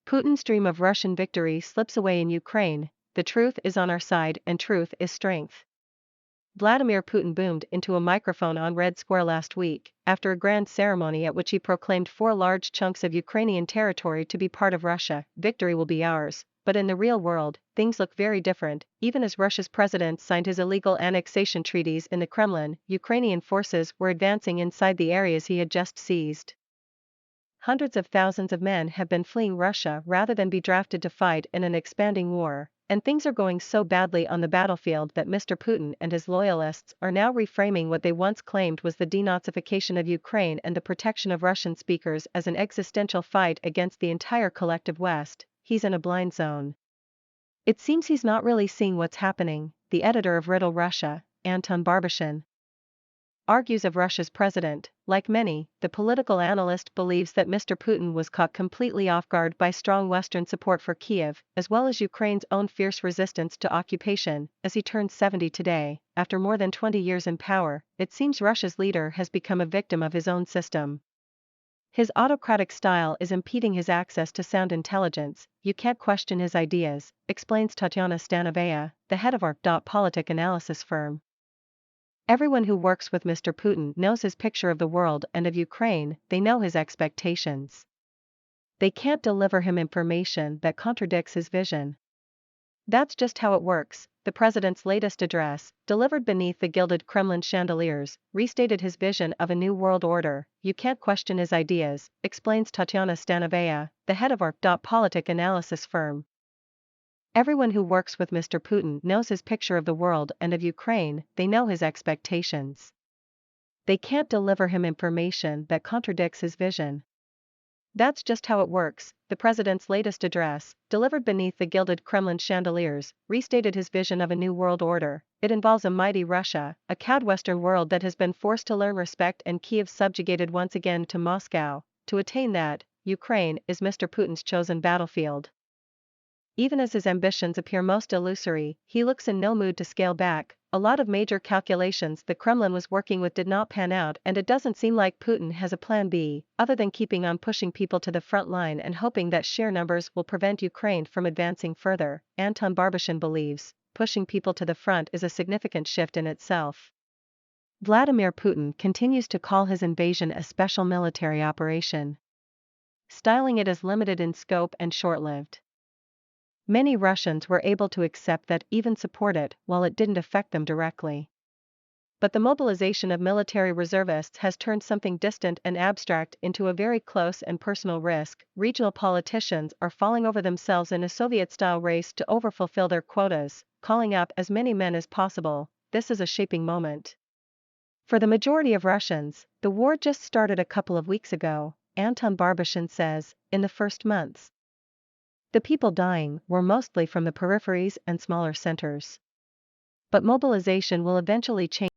Putin's dream of Russian victory slips away in Ukraine. The truth is on our side and truth is strength. Vladimir Putin boomed into a microphone on Red Square last week, after a grand ceremony at which he proclaimed 4 large chunks of Ukrainian territory to be part of Russia. Victory will be ours. But in the real world, things look very different. Even as Russia's president signed his illegal annexation treaties in the Kremlin, Ukrainian forces were advancing inside the areas he had just seized. Hundreds of thousands of men have been fleeing Russia rather than be drafted to fight in an expanding war, and things are going so badly on the battlefield that Mr. Putin and his loyalists are now reframing what they once claimed was the de-Nazification of Ukraine and the protection of Russian speakers as an existential fight against the entire collective West. He's in a blind zone. It seems he's not really seeing what's happening, the editor of Riddle Russia, Anton Barbashin, argues of Russia's president. Like many, the political analyst believes that Mr. Putin was caught completely off guard by strong Western support for Kiev, as well as Ukraine's own fierce resistance to occupation. As he turns 70 today, after more than 20 years in power, it seems Russia's leader has become a victim of his own system. His autocratic style is impeding his access to sound intelligence. You can't question his ideas, explains Tatyana Stanovaya, the head of our politic analysis firm. Everyone who works with Mr. Putin knows his picture of the world and of Ukraine. They know his expectations. They can't deliver him information that contradicts his vision. That's just how it works. The president's latest address, delivered beneath the gilded Kremlin chandeliers, restated his vision of a new world order. You can't question his ideas, explains Tatyana Stanovaya, the head of our politic analysis firm. Everyone who works with Mr. Putin knows his picture of the world and of Ukraine. They know his expectations. They can't deliver him information that contradicts his vision. That's just how it works. The president's latest address, delivered beneath the gilded Kremlin chandeliers, restated his vision of a new world order. It involves a mighty Russia, a cowed Western world that has been forced to learn respect and Kiev subjugated once again to Moscow. To attain that, Ukraine is Mr. Putin's chosen battlefield. Even as his ambitions appear most illusory, he looks in no mood to scale back. A lot of major calculations the Kremlin was working with did not pan out, and it doesn't seem like Putin has a plan B, other than keeping on pushing people to the front line and hoping that sheer numbers will prevent Ukraine from advancing further. Anton Barbashin believes pushing people to the front is a significant shift in itself. Vladimir Putin continues to call his invasion a special military operation, styling it as limited in scope and short-lived. Many Russians were able to accept that, even support it, while it didn't affect them directly. But the mobilization of military reservists has turned something distant and abstract into a very close and personal risk. Regional politicians are falling over themselves in a Soviet-style race to overfulfill their quotas, calling up as many men as possible. This is a shaping moment. For the majority of Russians, the war just started a couple of weeks ago, Anton Barbashin says. In the first months, the people dying were mostly from the peripheries and smaller centers. But mobilization will eventually change.